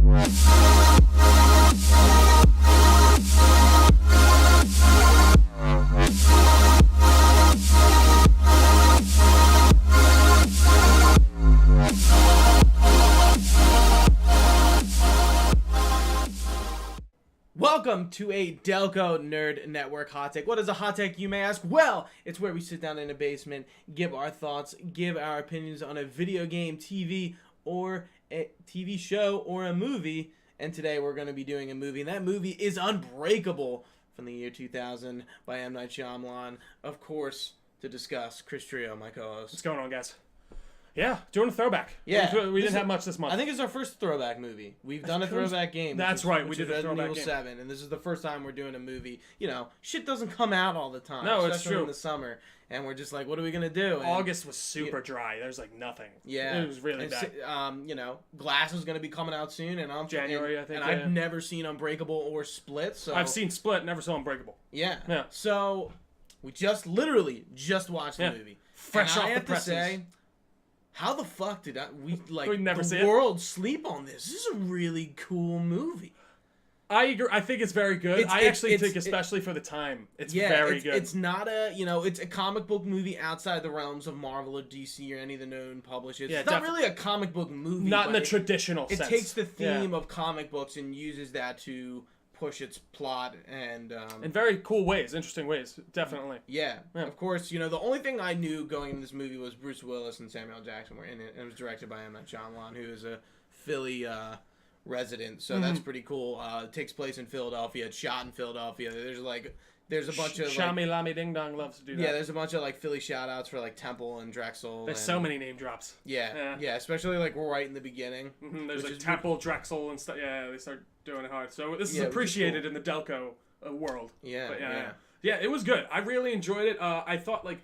Welcome to a Delco Nerd Network Hot Take. What is a hot take, you may ask? Well, it's where we sit down in a basement, give our thoughts, give our opinions on a video game, TV, or a TV show, or a movie. And today we're going to be doing a movie, and that movie is Unbreakable from the year 2000 by M Night Shyamalan. Of course, to discuss, Chris Trio, my co-host. What's going on, guys? Yeah, doing a throwback. Yeah. We didn't have much this month. I think it's our first throwback movie. We've done a throwback game. That's right, we did a throwback game. Resident Evil 7, and this is the first time we're doing a movie. You know, shit doesn't come out all the time. No, it's especially true. in the summer. And we're just like, what are we going to do? And August was super dry. There's like nothing. Yeah. It was really bad. You know, Glass is going to be coming out soon. And January, I think. And I've never seen Unbreakable or Split. So I've seen Split, never saw Unbreakable. Yeah. Yeah. So we literally just watched the movie. Fresh and off I the have presses. To say, how the fuck did We'd never see the world sleep on this? This is a really cool movie. I agree. I think it's very good. I actually think, especially for the time, it's very good. It's not it's a comic book movie outside the realms of Marvel or DC or any of the known publishers. Yeah, it's not really a comic book movie. Not in the traditional sense. It takes the theme of comic books and uses that to push its plot and in very cool ways, interesting ways, definitely. Yeah, of course. You know, the only thing I knew going into this movie was Bruce Willis and Samuel Jackson were in it, and it was directed by M Night Shyamalan, who is a Philly resident, so that's pretty cool. It takes place in Philadelphia. It's shot in Philadelphia. There's a bunch of Shami Lami Ding Dong loves to do that. Yeah, there's a bunch of like Philly shout outs for like Temple and Drexel. There's so many name drops. Yeah, especially like right in the beginning. There's like Temple, Drexel, and stuff. Yeah, they start doing it hard. So this is appreciated in the Delco world. Yeah. It was good. I really enjoyed it. I thought like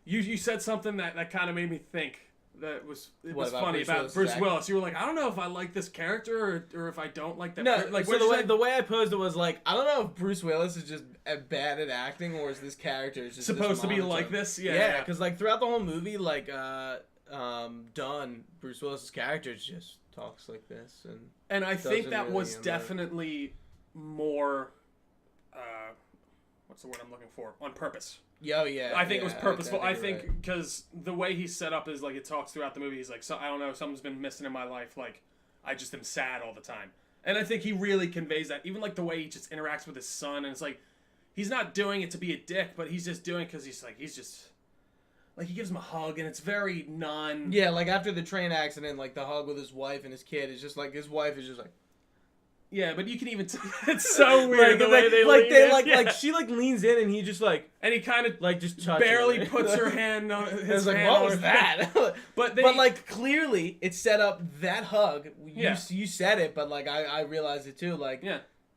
you said something that kind of made me think. That was funny about Bruce Willis. You were like, I don't know if I like this character or if I don't like that. No, like so the way I posed it was like, I don't know if Bruce Willis is just bad at acting or is this character is just supposed to be like this. Yeah, because like throughout the whole movie, like Bruce Willis's character just talks like this, and I think that really was definitely more. What's the word I'm looking for? On purpose. Yeah. I think it was purposeful. I think because the way he's set up is like it talks throughout the movie. He's like, so I don't know, something's been missing in my life. Like, I just am sad all the time. And I think he really conveys that. Even like the way he just interacts with his son, and it's like he's not doing it to be a dick, but he's just doing it because he's just like he gives him a hug, and it's very non. Yeah, like after the train accident, like the hug with his wife and his kid is just like his wife is just like. Yeah, but you can even it's so weird the way they like lean like she like leans in and he just like and he kind of like just barely puts her hand on his like, hand. What was that? but like clearly it set up that hug. You said it, but like I realized it too. Like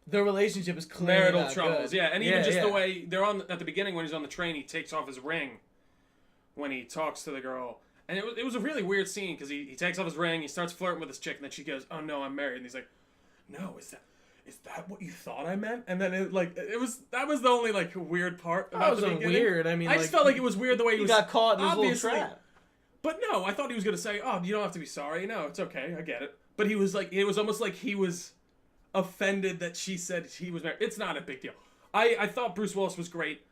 the relationship is clearly marital not troubles. Good. Yeah, and even just the way they're on at the beginning when he's on the train, he takes off his ring when he talks to the girl. And it was a really weird scene because he takes off his ring, he starts flirting with this chick, and then she goes, "Oh no, I'm married," and he's like. No, is that what you thought I meant? And then that was the only like weird part about the beginning. Weird. I mean, I just felt like it was weird the way he got caught in his little trap. But no, I thought he was gonna say, "Oh, you don't have to be sorry. No, it's okay. I get it." But he was like, it was almost like he was offended that she said he was married. It's not a big deal. I thought Bruce Willis was great.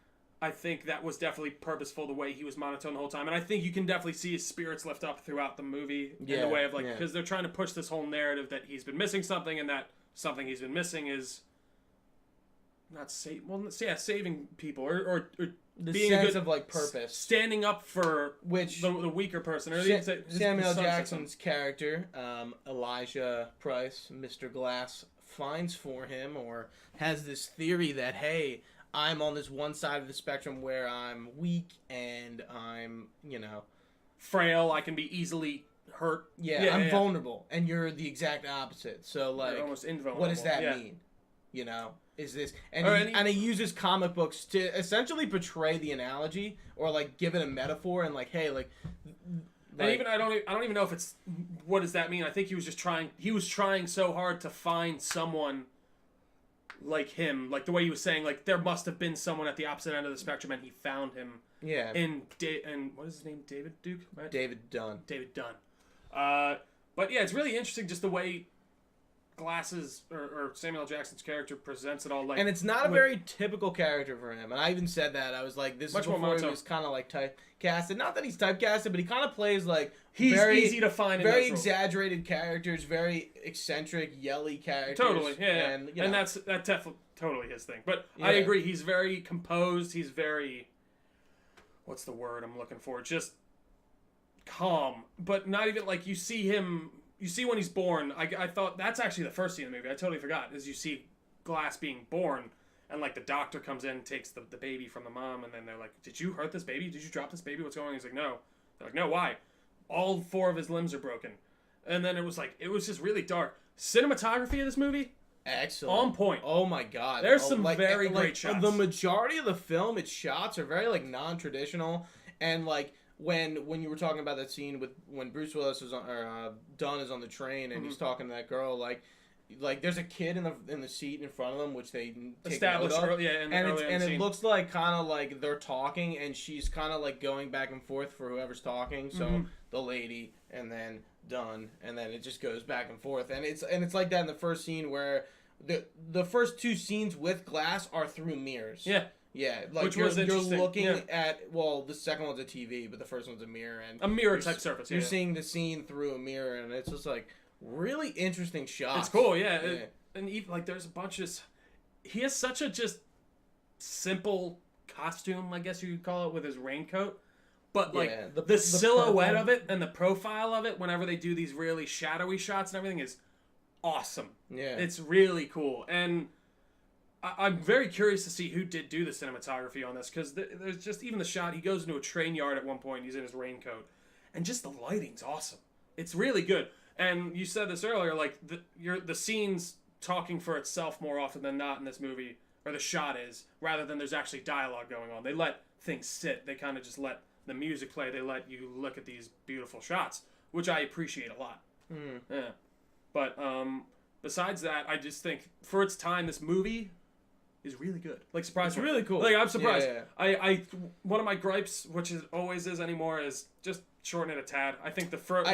I think that was definitely purposeful the way he was monotone the whole time, and I think you can definitely see his spirits lift up throughout the movie in the way of like because they're trying to push this whole narrative that he's been missing something and that. Something he's been missing is not saving people or the being sense a good of like purpose, standing up for which the weaker person. Or Samuel Jackson's character, Elijah Price, Mr. Glass, finds for him or has this theory that hey, I'm on this one side of the spectrum where I'm weak and I'm frail. I can be easily hurt. I'm vulnerable, and you're the exact opposite. So, like, you're almost invulnerable. What does that mean? Is this... And he uses comic books to essentially portray the analogy, or, like, give it a metaphor, and, like, hey, like... And even, I don't even know if it's... What does that mean? I think he was just trying... He was trying so hard to find someone like him. Like, the way he was saying, like, there must have been someone at the opposite end of the spectrum, and he found him. Yeah. And what is his name? David Duke? Right? David Dunn. But yeah, it's really interesting just the way Glass's or Samuel L. Jackson's character presents it all like, and it's not a very typical character for him. And I even said that. I was like, this Much is before he was kind of like typecasted. Not that he's typecasted, but he kind of plays like he's very easy to find. Very exaggerated characters, very eccentric, yelly characters. Totally, yeah. And, that's definitely totally his thing. But I agree. He's very composed. He's very, what's the word I'm looking for? Just calm, but not even like you see him. You see when he's born, I thought that's actually the first scene in the movie. I totally forgot. Is you see Glass being born, and like the doctor comes in and takes the baby from the mom, and then they're like, "Did you hurt this baby? Did you drop this baby? What's going on?" He's like, "No." They're like, "No, why?" All 4 of his limbs are broken, and then it was just really dark. Cinematography of this movie, excellent, on point. Oh my god, there's some very great shots. The majority of the film, its shots are very like non-traditional, and like. When you were talking about that scene with when Bruce Willis is on or Dunn is on the train and he's talking to that girl, like there's a kid in the seat in front of them, which they take established note of, and it looks like kind of like they're talking and she's kind of like going back and forth for whoever's talking. So the lady and then Dunn, and then it just goes back and forth, and it's like that in the first scene where the first 2 scenes with Glass are through mirrors. Yeah. Yeah, like which was you're interesting. looking at, well, the second one's a TV, but the first one's a mirror, and a mirror type surface. You're seeing the scene through a mirror, and it's just like really interesting shots. It's cool, yeah. And even like there's a bunch of, he has such a just simple costume, I guess you could call it, with his raincoat, but like the silhouette of it and the profile of it, whenever they do these really shadowy shots and everything, is awesome. Yeah, it's really cool, and I'm very curious to see who did do the cinematography on this, because there's just even the shot, he goes into a train yard at one point, he's in his raincoat, and just the lighting's awesome. It's really good. And you said this earlier, like the scene's talking for itself more often than not in this movie, or the shot is, rather than there's actually dialogue going on. They let things sit. They kind of just let the music play. They let you look at these beautiful shots, which I appreciate a lot. Yeah. But besides that, I just think for its time, this movie is really good. Like, surprised. It's really cool. Like, I'm surprised. Yeah. I one of my gripes, which is always is anymore, is just shorten it a tad. I think the front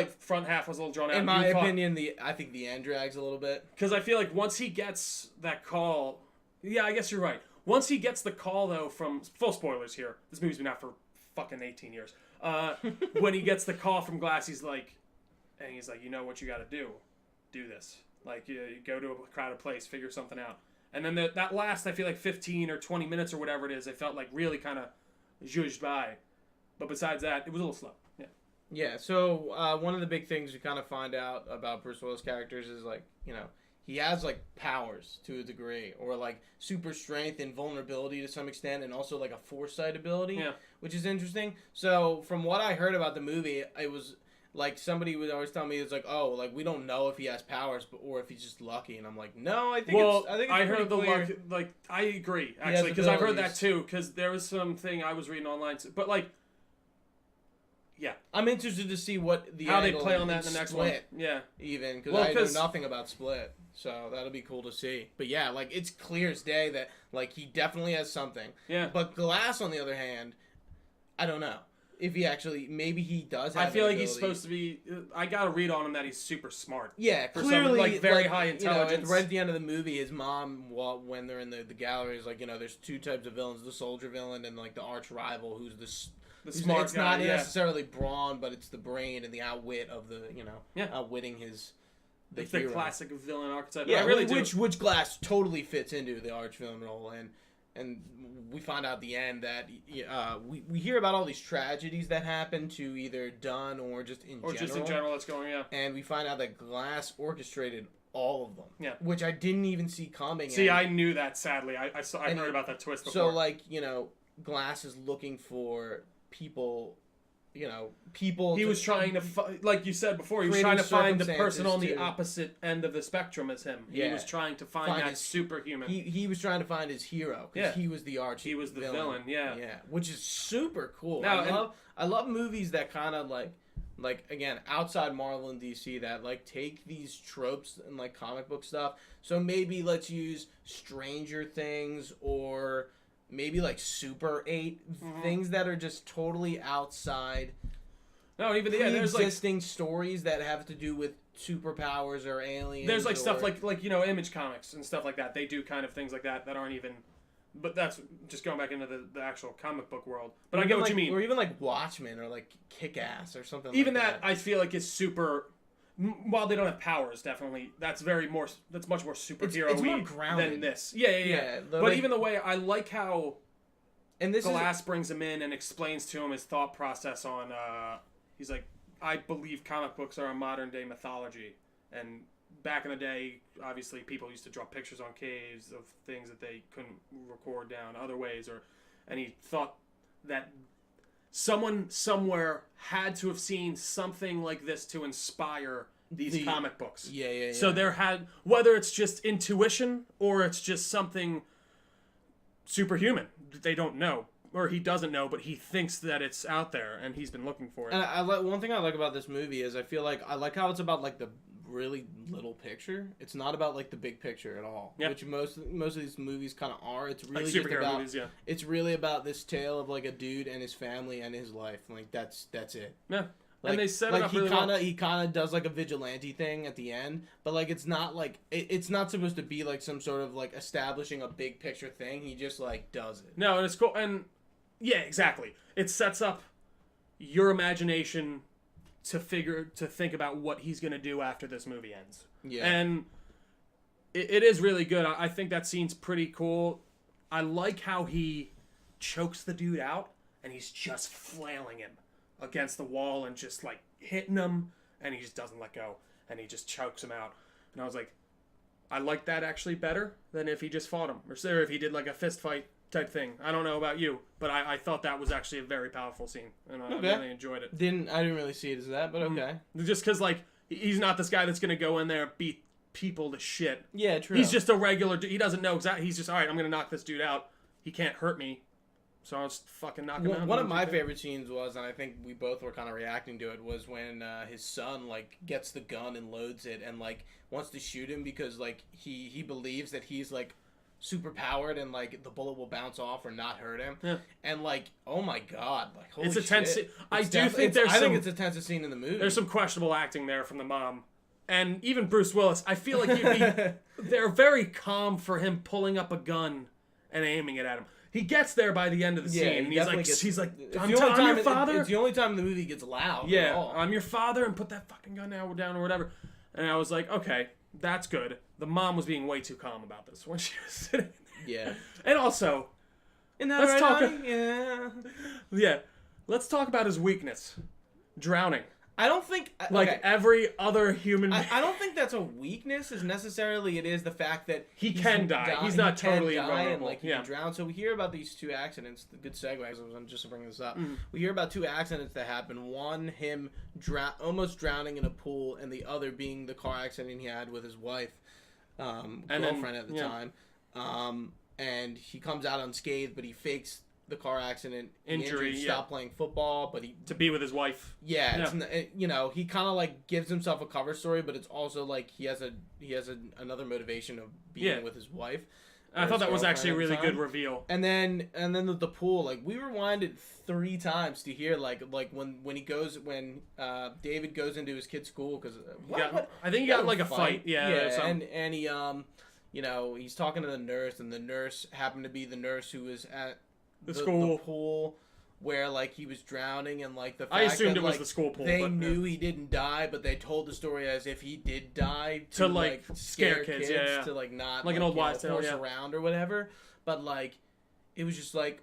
half was a little drawn out. In my opinion, I think the end drags a little bit. Because I feel like once he gets that call, yeah, I guess you're right. Once he gets the call, though, from full spoilers here. This movie's been out for fucking 18 years. When he gets the call from Glass, he's like, you know what you got to do this. Like, you go to a crowded place, figure something out. And then that last, I feel like 15 or 20 minutes or whatever it is, I felt like really kind of zhuzhed by. But besides that, it was a little slow. Yeah. Yeah, so one of the big things we kind of find out about Bruce Willis' characters is, like, he has, like, powers to a degree, or, like, super strength and vulnerability to some extent, and also, like, a foresight ability, which is interesting. So from what I heard about the movie, it was... Like, somebody would always tell me, it's like, oh, like, we don't know if he has powers, or if he's just lucky. And I'm like, no, I think it's I heard the luck. Like, I agree, actually, because I've heard that, too. Because there was something I was reading online. But, like, yeah. I'm interested to see how they play on that in the next one. Yeah. Even, because I know nothing about Split. So, that'll be cool to see. But, yeah, like, it's clear as day that, like, he definitely has something. Yeah. But Glass, on the other hand, I don't know. If he actually, maybe he does have I feel like he's supposed to be, I gotta read on him that he's super smart. Yeah, for clearly, like, very high intelligence. Right at the end of the movie, his mom, when they're in the gallery, is like, there's 2 types of villains, the soldier villain and, like, the arch rival, who's the smart it's guy. It's not necessarily brawn, but it's the brain and the outwit of the, outwitting the hero. The classic villain archetype. Yeah, which Glass totally fits into the arch villain role, and we find out at the end that we hear about all these tragedies that happen to either Dunn or just in general. Or just in general that's going, yeah. And we find out that Glass orchestrated all of them. Yeah. Which I didn't even see coming. See, I knew that, sadly. I heard about that twist before. So, like, Glass is looking for people... people... He was trying to, like you said before, he was trying to find the person on the opposite end of the spectrum as him. Yeah. He was trying to find that superhuman. He was trying to find his hero, because he was the arch. He was the villain, yeah. Yeah, which is super cool. Now, I love movies that kind of, like, again, outside Marvel and DC, that, like, take these tropes and, like, comic book stuff. So maybe let's use Stranger Things, or... maybe like Super 8, things that are just totally outside. No, even there's like existing stories that have to do with superpowers or aliens. There's like or... stuff like you know, Image Comics and stuff like that. They do kind of things like that aren't even. But that's just going back into the actual comic book world. But I get what you mean. Or even like Watchmen or like Kick-Ass or something even like that. I feel like is super. While they don't have powers, definitely that's much more superhero-y it's more grounded than this. Yeah. But like, even the way I like how and this Glass brings him in and explains to him his thought process on. He's like, I believe comic books are a modern day mythology, and back in the day, obviously people used to draw pictures on caves of things that they couldn't record down other ways, and he thought that someone somewhere had to have seen something like this to inspire these comic books. Yeah. So there had, whether it's just intuition or it's just something superhuman that they don't know, or he doesn't know, but he thinks that it's out there and he's been looking for it. And I like one thing I like about this movie is I like how it's about like the really little picture. It's not about like the big picture at all, which most of these movies kind of are. It's really like just superhero about movies, it's really about this tale of like a dude and his family and his life. Like that's it. Yeah. Like, and they set like it up he really kind of well. he kind of does like a vigilante thing at the end, but like it's not like it's not supposed to be like some sort of like establishing a big picture thing. He just like does it. No, and it's cool. And yeah, exactly. It sets up your imagination to think about what he's gonna do after this movie ends. Yeah. And it is really good. I think that scene's pretty cool. I like how he chokes the dude out and he's just flailing him against the wall and just like hitting him, and he just doesn't let go and he just chokes him out. And I was like, I like that actually better than if he just fought him or if he did like a fist fight type thing. I don't know about you, but I thought that was actually a very powerful scene, and I really enjoyed it. I didn't really see it as that, but okay. Just because like he's not this guy that's gonna go in there beat people to shit. Yeah, true. He's just a regular dude. He doesn't know exactly. He's just, all right, I'm gonna knock this dude out. He can't hurt me, so I'll just fucking knock him out. One of my favorite scenes was, and I think we both were kind of reacting to it, was when his son like gets the gun and loads it and like wants to shoot him because like he believes that he's like super powered and like the bullet will bounce off or not hurt him. Yeah. And like, oh my god, like holy it's a tense shit. I think it's a tense scene in the movie. There's some questionable acting there from the mom. And even Bruce Willis, I feel like they're very calm for him pulling up a gun and aiming it at him. He gets there by the end of the scene, and he's like, I'm your father? It's the only time the movie gets loud. Yeah, I'm your father, and put that fucking gun down or whatever. And I was like, okay, that's good. The mom was being way too calm about this when she was sitting there. Yeah. And also, let's talk about his weakness. Drowning. I don't think every other human being. I don't think that's a weakness as necessarily it is the fact that he can die. He's not totally invulnerable. And like he can drown. So we hear about these two accidents. The good segue. I was just to bring this up. We hear about two accidents that happen. One, him almost drowning in a pool, and the other being the car accident he had with his wife, girlfriend at the time. And he comes out unscathed, but he fakes the car accident injury, stop playing football, but to be with his wife. Yeah. It's, he kind of like gives himself a cover story, but it's also like he has another motivation of being with his wife. I thought that was actually a really good reveal. And then the pool, like we rewinded 3 times to hear like when David goes into his kid's school because I think he got like a fight. And he he's talking to the nurse, and the nurse happened to be the nurse who was at the pool where like he was drowning, and like the fact I assumed that, it was the school pool. They knew he didn't die, but they told the story as if he did die to like scare kids, to like not like an old wives' tale, horse around or whatever. But like it was just like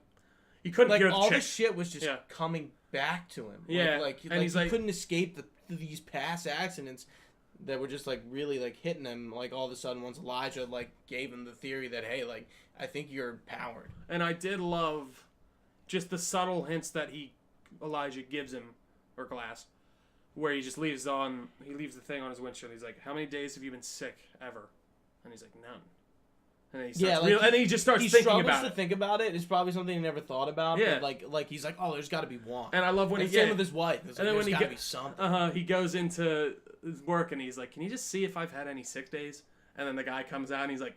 he couldn't like hear all the this shit was just coming back to him. Yeah, and he's like, he couldn't escape these past accidents that were just like really like hitting him. Like all of a sudden, once Elijah like gave him the theory that hey, like I think you're powered. And I did love just the subtle hints that Elijah gives him, or Glass, where he just leaves the thing on his windshield. He's like, how many days have you been sick ever? And he's like, none. And he just starts thinking about it. To think about it. It's probably something he never thought about. Yeah. But like he's like, oh, there's got to be one. And I love when same with his wife. It's like, there's got to be something. He goes into his work and he's like, can you just see if I've had any sick days? And then the guy comes out and he's like,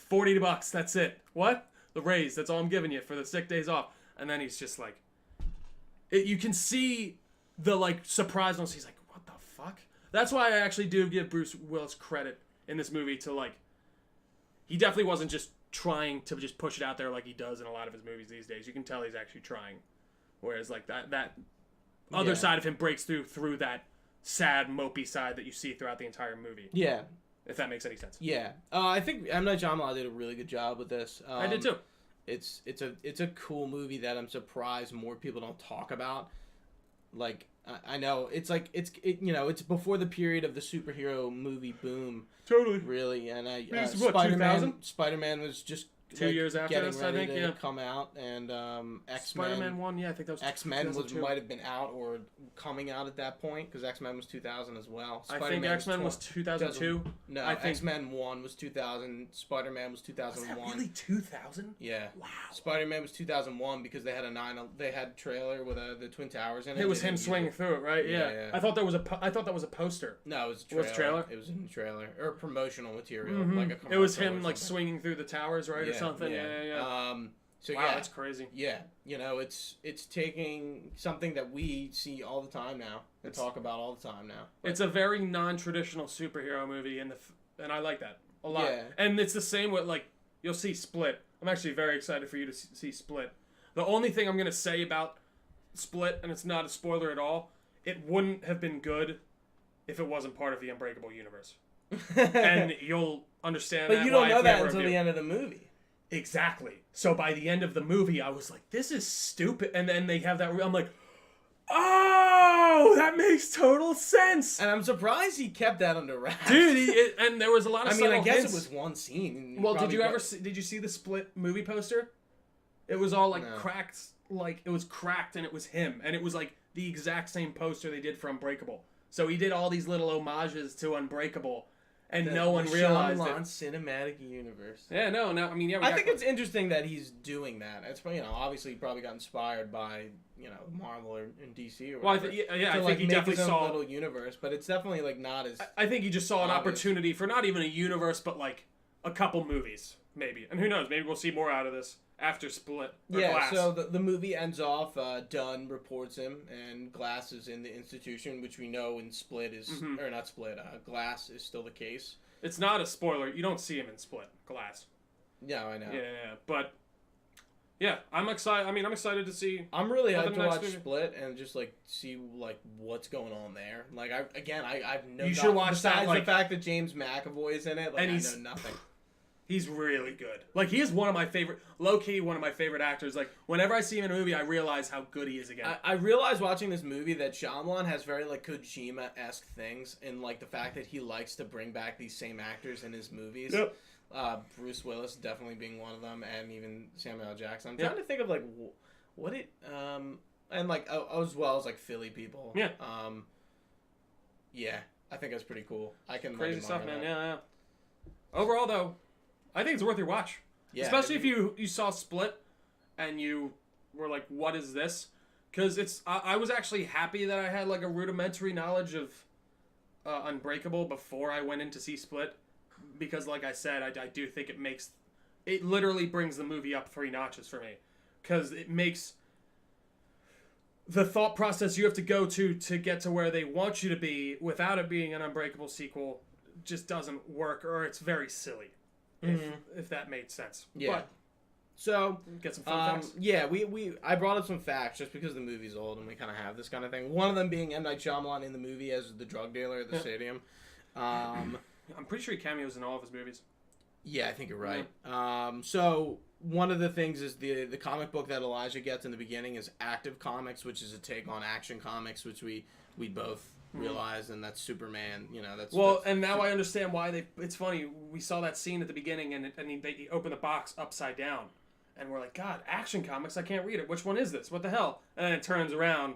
$40, that's it. What? The raise, that's all I'm giving you for the sick days off. And then he's just like, you can see the like surprise on. He's like, what the fuck? That's why I actually do give Bruce Willis credit in this movie to, like, he definitely wasn't just trying to just push it out there like he does in a lot of his movies these days. You can tell he's actually trying. Whereas, like, that other side of him breaks through that sad, mopey side that you see throughout the entire movie. Yeah. If that makes any sense. Yeah. I think M Night Shyamalan did a really good job with this. I did too. It's a cool movie that I'm surprised more people don't talk about. Like, I know it's like it's before the period of the superhero movie boom. Totally. Really, and Spider-Man was just 2 years after getting this, ready I think, to come out, and X-Men. Spider-Man 1, yeah, I think that was X-Men might have been out or coming out at that point, because X-Men was 2000 as well. I think X-Men was 2002. No, I think X-Men 1 was 2000. Spider-Man was 2001. Was that really 2000? Yeah. Wow. Spider-Man was 2001 because they had a trailer with the Twin Towers in it. It was him swinging through it, right? Yeah. I thought that was a poster. No, it was a trailer. Was it trailer? It was in the trailer or promotional material, like a commercial. It was him like swinging through the towers, right, or something. Yeah. So wow, that's crazy. Yeah, it's taking something that we see all the time now and talk about all the time now. It's a very non-traditional superhero movie, and I like that a lot. Yeah. And it's the same with, like, you'll see Split. I'm actually very excited for you to see Split. The only thing I'm gonna say about Split, and it's not a spoiler at all, it wouldn't have been good if it wasn't part of the Unbreakable universe. And you'll understand. But you don't know that until the end of the movie. Exactly. So by the end of the movie, I was like, this is stupid. And then they have that, I'm like, oh, that makes total sense. And I'm surprised he kept that under wraps. Dude, and there was a lot of I guess hints. It was one scene. Well, did you see the Split movie poster? It was all like cracked, like it was cracked and it was him. And it was like the exact same poster they did for Unbreakable. So he did all these little homages to Unbreakable. And no one realized it. Cinematic universe. Yeah, no. I mean, yeah. I think it's interesting that he's doing that. It's obviously he probably got inspired by Marvel or DC or whatever. Well, I think he definitely saw a little universe, but it's definitely like not as. I think he just saw an opportunity for not even a universe, but like a couple movies, maybe. And who knows? Maybe we'll see more out of this after Split. Or Glass. So the movie ends off. Dunn reports him, and Glass is in the institution, which we know in Split is or not Split. Glass is still the case. It's not a spoiler. You don't see him in Split. Glass. Yeah, I know. Yeah, but yeah, I'm excited. I mean, I'm excited to see. I'm really hyped to watch Split and just like see like what's going on there. Like I've no. You should watch besides that. The fact that James McAvoy is in it, like, and I know nothing. He's really good. Like, he is one of my favorite, low-key one of my favorite actors. Like, whenever I see him in a movie, I realize how good he is again. I realized watching this movie that Shyamalan has very, like, Kojima-esque things in, like, the fact that he likes to bring back these same actors in his movies. Yep. Bruce Willis definitely being one of them, and even Samuel L. Jackson. I'm trying to think of, like, what it, and, like, as well as, like, Philly people. Yeah. Yeah, I think that's pretty cool. I can Crazy stuff, man. That. Yeah. Overall, though, I think it's worth your watch. Yeah, especially if you saw Split and you were like, what is this? Because I was actually happy that I had like a rudimentary knowledge of Unbreakable before I went in to see Split. Because like I said, I do think it literally brings the movie up 3 notches for me. Because it makes the thought process you have to go to get to where they want you to be without it being an Unbreakable sequel just doesn't work, or it's very silly. If that made sense. Yeah. But, so get some fun facts. Yeah, I brought up some facts just because the movie's old and we kind of have this kind of thing. One of them being M Night Shyamalan in the movie as the drug dealer at the stadium. I'm pretty sure he cameos in all of his movies. Yeah, I think you're right. Yeah. So one of the things is the comic book that Elijah gets in the beginning is Active Comics, which is a take on Action Comics, which we both realize, and that's Superman. And now I understand why it's funny. We saw that scene at the beginning, and they open the box upside down, and we're like, God, Action Comics! I can't read it. Which one is this? What the hell? And then it turns around,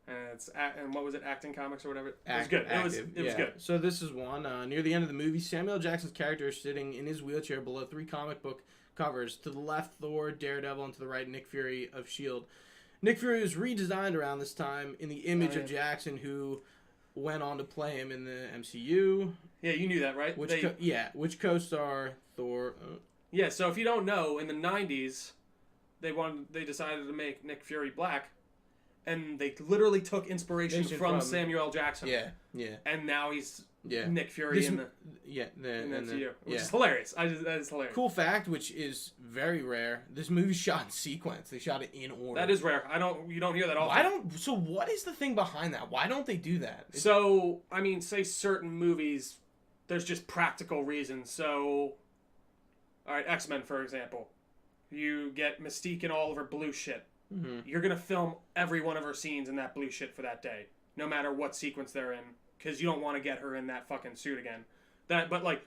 and what was it? Acting Comics or whatever. It was good. It was good. So this is one near the end of the movie. Samuel L. Jackson's character is sitting in his wheelchair below 3 comic book covers. To the left, Thor, Daredevil, and to the right, Nick Fury of S.H.I.E.L.D. Nick Fury was redesigned around this time in the image of Jackson, who went on to play him in the MCU. Yeah, you knew that, right? Which co-star Thor? Yeah, so if you don't know, in the 90s, they decided to make Nick Fury black, and they literally took inspiration from Samuel L. Jackson. Yeah, yeah. And now he's Nick Fury in the MCU, which is hilarious. That is hilarious. Cool fact, which is very rare. This movie's shot in sequence. They shot it in order. That is rare. You don't hear that often. So what is the thing behind that? Why don't they do that? So I mean, say certain movies, there's just practical reasons. So, all right, X-Men for example, you get Mystique in all of her blue shit. Mm-hmm. You're gonna film every one of her scenes in that blue shit for that day, no matter what sequence they're in, because you don't want to get her in that fucking suit again. But like,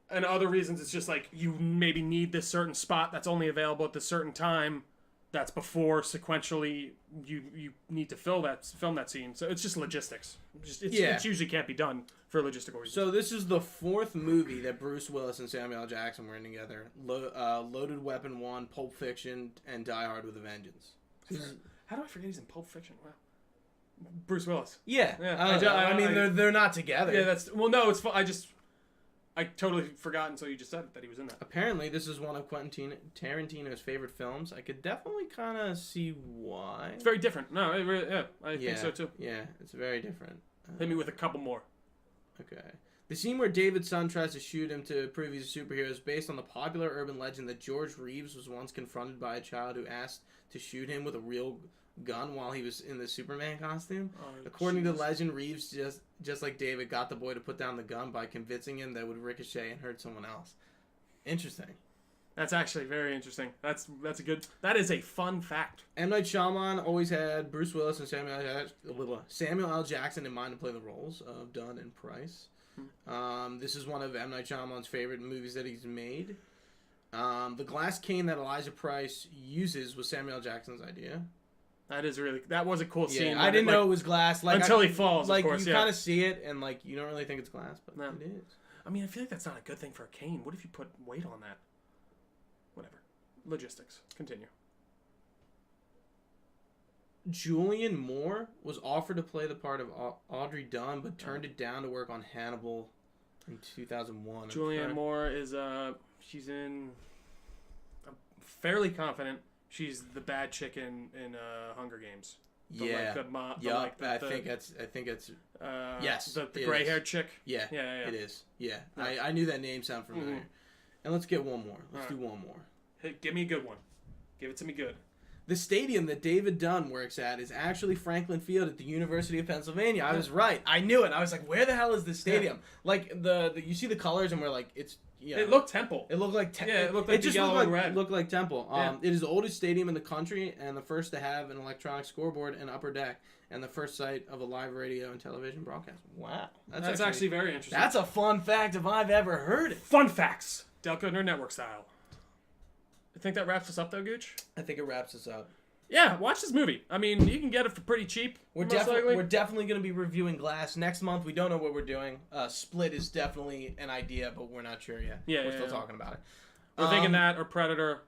and other reasons, it's just like you maybe need this certain spot that's only available at this certain time. That's before sequentially you need to film that scene. So it's just logistics. It usually can't be done for logistical reasons. So this is the 4th movie that Bruce Willis and Samuel L. Jackson were in together. Loaded Weapon 1, Pulp Fiction, and Die Hard with a Vengeance. How do I forget he's in Pulp Fiction? Wow. Bruce Willis. Yeah. I mean, they're not together. Yeah, it's fun. I totally forgot until you just said that he was in that. Apparently, this is one of Quentin Tarantino's favorite films. I could definitely kind of see why. It's very different. No, I think so too. Yeah, it's very different. Hit me with a couple more. Okay. The scene where David's son tries to shoot him to prove he's a superhero is based on the popular urban legend that George Reeves was once confronted by a child who asked to shoot him with a real gun while he was in the Superman costume. According to legend, Reeves just like David got the boy to put down the gun by convincing him that it would ricochet and hurt someone else. Interesting. That's actually very interesting. That is a fun fact. M Night Shyamalan always had Bruce Willis and Samuel L. Jackson in mind to play the roles of Dunn and Price. This is one of M Night Shyamalan's favorite movies that he's made. The glass cane that Elijah Price uses was Samuel L. Jackson's idea. That was a cool scene. I didn't know it was glass. Until he falls, like, of course. You kind of see it, and like you don't really think it's glass, but it is. I mean, I feel like that's not a good thing for a cane. What if you put weight on that? Whatever. Logistics. Continue. Julianne Moore was offered to play the part of Audrey Dunn, but turned it down to work on Hannibal in 2001. Julianne Moore is she's in. I'm fairly confident. She's the bad chick in Hunger Games. I think it's yes. The gray-haired chick. Yeah. It is. Yeah. I knew that name sounded familiar. Mm-hmm. And let's get one more. Let's do one more. Hey, give me a good one. Give it to me good. The stadium that David Dunn works at is actually Franklin Field at the University of Pennsylvania. I was right. I knew it. I was like, where the hell is this stadium? Yeah. Like the you see the colors and we're like, it's. Yeah. It looked Temple. It looked like Temple. Yeah, it looked like the yellow and red. It looked like Temple. It is the oldest stadium in the country and the first to have an electronic scoreboard and upper deck, and the first site of a live radio and television broadcast. Wow. That's actually very interesting. That's a fun fact if I've ever heard it. Fun facts. Delco Nerd Network style. I think that wraps us up, though, Gooch? I think it wraps us up. Yeah, watch this movie. I mean, you can get it for pretty cheap. We're definitely going to be reviewing Glass next month. We don't know what we're doing. Split is definitely an idea, but we're not sure yet. We're still talking about it. We're thinking that, or Predator,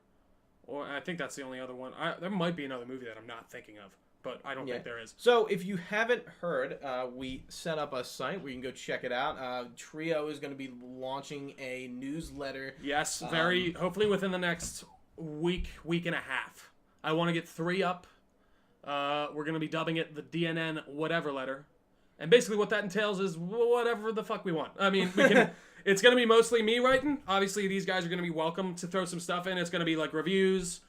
or I think that's the only other one. There might be another movie that I'm not thinking of, but I don't think there is. So if you haven't heard, we set up a site where you can go check it out. Trio is going to be launching a newsletter. Yes, hopefully within the next week and a half. I want to get 3 up. We're going to be dubbing it the DNN whatever letter. And basically what that entails is whatever the fuck we want. I mean, it's going to be mostly me writing. Obviously, these guys are going to be welcome to throw some stuff in. It's going to be like reviews,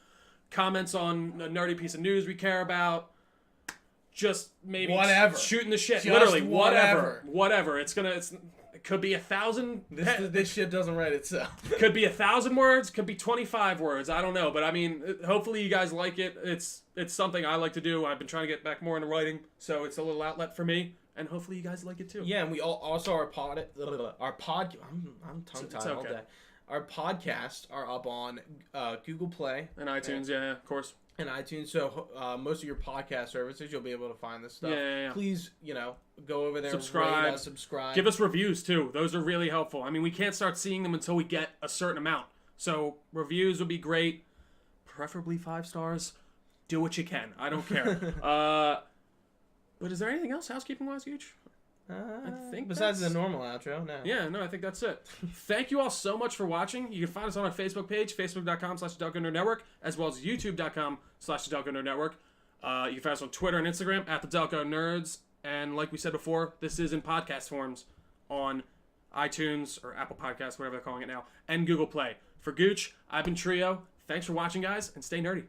comments on a nerdy piece of news we care about. Just maybe shooting the shit. Just literally, whatever. It could be 1,000. This shit doesn't write itself. Could be 1,000 words. Could be 25 words. I don't know, but I mean, hopefully you guys like it. It's something I like to do. I've been trying to get back more into writing, so it's a little outlet for me, and hopefully you guys like it too. Yeah, and we also I'm tongue-tied all day. Our podcasts are up on Google Play and iTunes. Yeah, of course. And iTunes, so most of your podcast services, you'll be able to find this stuff. Yeah. Please, go over there, subscribe, subscribe. Give us reviews, too. Those are really helpful. I mean, we can't start seeing them until we get a certain amount. So reviews would be great, preferably 5 stars. Do what you can. I don't care. But is there anything else housekeeping-wise, Gooch? I think besides the normal outro, no. Yeah, no, I think that's it. Thank you all so much for watching. You can find us on our Facebook page, facebook.com/DelcoNerdNetwork, as well as youtube.com/DelcoNerdNetwork. You can find us on Twitter and Instagram at the Delco Nerds. And like we said before, this is in podcast forms on iTunes or Apple Podcasts, whatever they're calling it now, and Google Play. For Gooch, I've been Trio. Thanks for watching, guys, and stay nerdy.